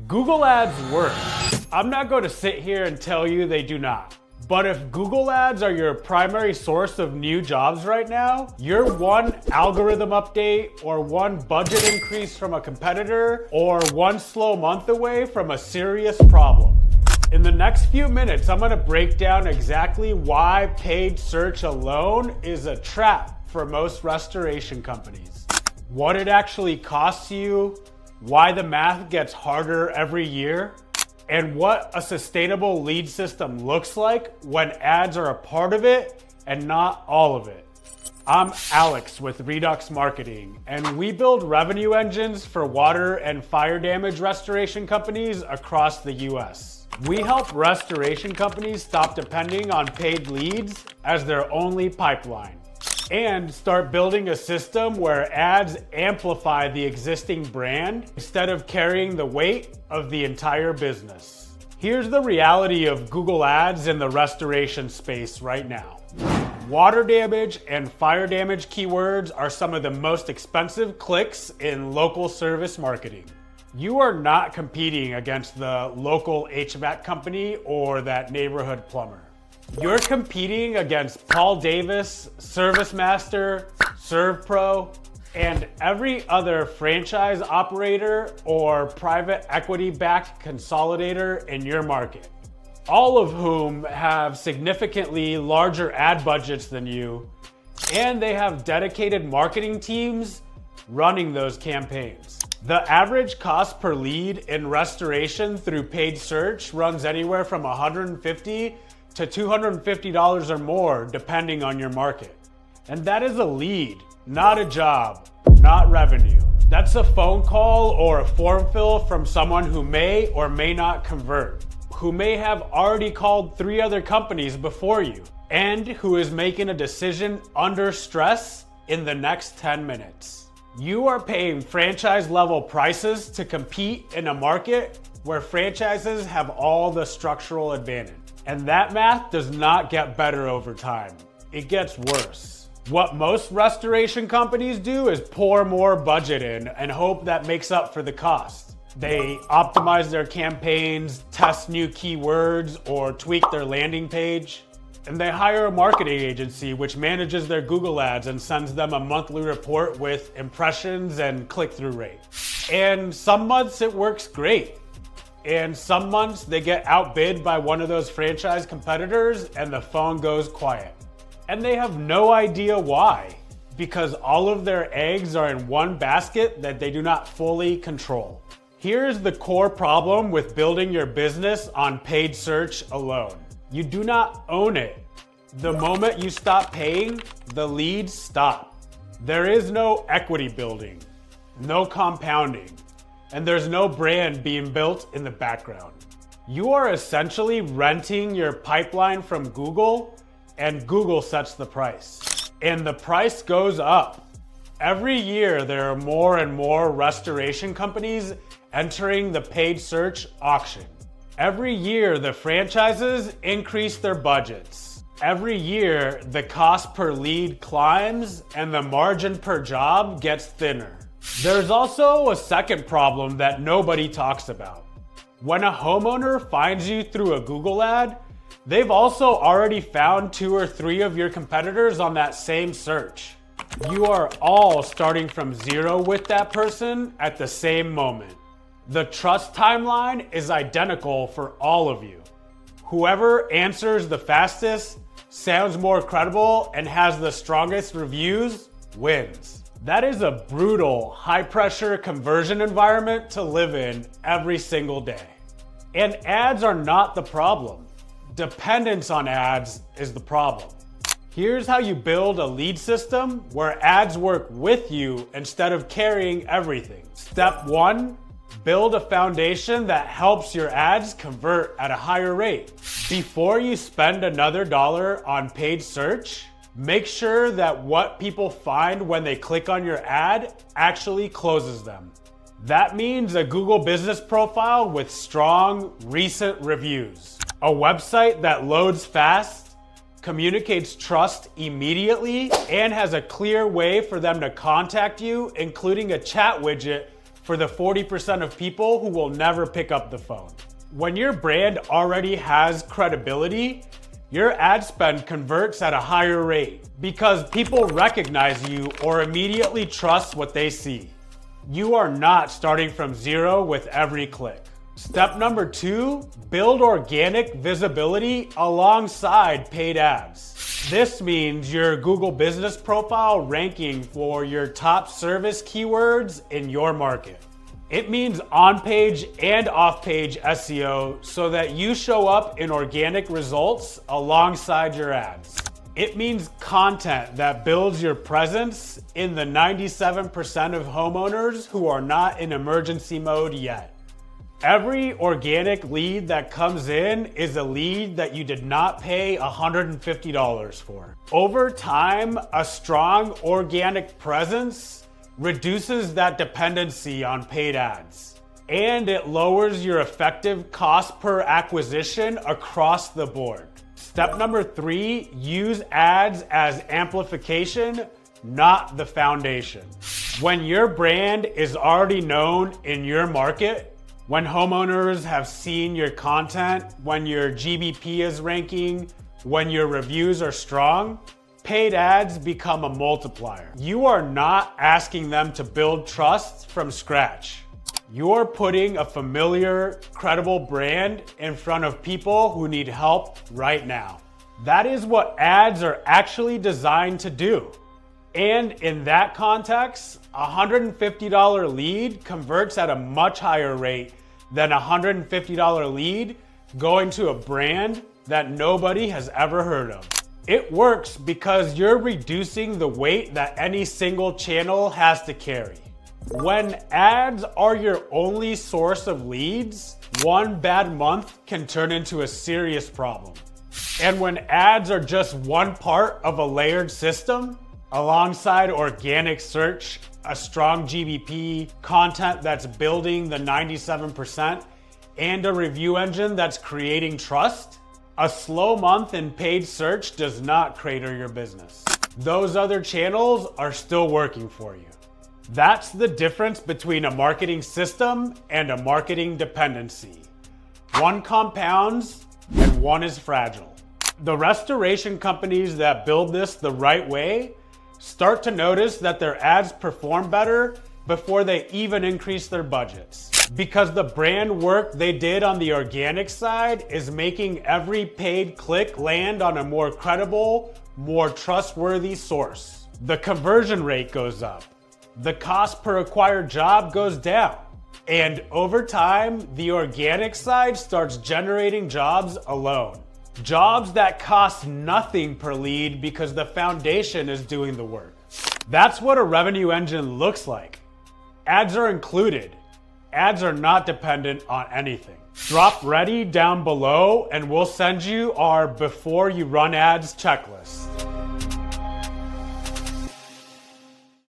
Google Ads work. I'm not going to sit here and tell you they do not. But if Google Ads are your primary source of new jobs right now, you're one algorithm update or one budget increase from a competitor or one slow month away from a serious problem. In the next few minutes, I'm going to break down exactly why paid search alone is a trap for most restoration companies, what it actually costs you, why the math gets harder every year, and what a sustainable lead system looks like when ads are a part of it and not all of it. I'm Alex with Redux Marketing, and we build revenue engines for water and fire damage restoration companies across the US. We help restoration companies stop depending on paid leads as their only pipeline, and start building a system where ads amplify the existing brand instead of carrying the weight of the entire business. Here's the reality of Google Ads in the restoration space right now. Water damage and fire damage keywords are some of the most expensive clicks in local service marketing. You are not competing against the local HVAC company or that neighborhood plumber. You're competing against Paul Davis, ServiceMaster, ServPro, and every other franchise operator or private equity-backed consolidator in your market, all of whom have significantly larger ad budgets than you, and they have dedicated marketing teams running those campaigns. The average cost per lead in restoration through paid search runs anywhere from $150 to $250 or more, depending on your market. And that is a lead, not a job, not revenue. That's a phone call or a form fill from someone who may or may not convert, who may have already called 3 other companies before you, and who is making a decision under stress in the next 10 minutes. You are paying franchise level prices to compete in a market where franchises have all the structural advantage. And that math does not get better over time. It gets worse. What most restoration companies do is pour more budget in and hope that makes up for the cost. They optimize their campaigns, test new keywords, or tweak their landing page. And they hire a marketing agency which manages their Google Ads and sends them a monthly report with impressions and click-through rate. And some months it works great. And some months they get outbid by one of those franchise competitors and the phone goes quiet. And they have no idea why, because all of their eggs are in one basket that they do not fully control. Here's the core problem with building your business on paid search alone. You do not own it. The moment you stop paying, the leads stop. There is no equity building, no compounding, and there's no brand being built in the background. You are essentially renting your pipeline from Google, and Google sets the price. And the price goes up. Every year, there are more and more restoration companies entering the paid search auction. Every year, the franchises increase their budgets. Every year, the cost per lead climbs and the margin per job gets thinner. There's also a second problem that nobody talks about. When a homeowner finds you through a Google ad, they've also already found 2 or 3 of your competitors on that same search. You are all starting from zero with that person at the same moment. The trust timeline is identical for all of you. Whoever answers the fastest, sounds more credible, and has the strongest reviews wins. That is a brutal, high-pressure conversion environment to live in every single day. And ads are not the problem. Dependence on ads is the problem. Here's how you build a lead system where ads work with you instead of carrying everything. Step 1, build a foundation that helps your ads convert at a higher rate. Before you spend another dollar on paid search, make sure that what people find when they click on your ad actually closes them. That means a Google business profile with strong, recent reviews, a website that loads fast, communicates trust immediately, and has a clear way for them to contact you, including a chat widget for the 40% of people who will never pick up the phone. When your brand already has credibility, your ad spend converts at a higher rate because people recognize you or immediately trust what they see. You are not starting from zero with every click. Step number 2, build organic visibility alongside paid ads. This means your Google business profile ranking for your top service keywords in your market. It means on-page and off-page SEO so that you show up in organic results alongside your ads. It means content that builds your presence in the 97% of homeowners who are not in emergency mode yet. Every organic lead that comes in is a lead that you did not pay $150 for. Over time, a strong organic presence reduces that dependency on paid ads, and it lowers your effective cost per acquisition across the board. Step number 3, use ads as amplification, not the foundation. When your brand is already known in your market, when homeowners have seen your content, when your GBP is ranking, when your reviews are strong, paid ads become a multiplier. You are not asking them to build trust from scratch. You're putting a familiar, credible brand in front of people who need help right now. That is what ads are actually designed to do. And in that context, a $150 lead converts at a much higher rate than a $150 lead going to a brand that nobody has ever heard of. It works because you're reducing the weight that any single channel has to carry. When ads are your only source of leads, one bad month can turn into a serious problem. And when ads are just one part of a layered system, alongside organic search, a strong GBP, content that's building the 97%, and a review engine that's creating trust, a slow month in paid search does not crater your business. Those other channels are still working for you. That's the difference between a marketing system and a marketing dependency. One compounds and one is fragile. The restoration companies that build this the right way start to notice that their ads perform better before they even increase their budgets. Because the brand work they did on the organic side is making every paid click land on a more credible, more trustworthy source. The conversion rate goes up. The cost per acquired job goes down. And over time, the organic side starts generating jobs alone. Jobs that cost nothing per lead because the foundation is doing the work. That's what a revenue engine looks like. Ads are included. Ads are not dependent on anything. Drop ready down below and we'll send you our before you run ads checklist.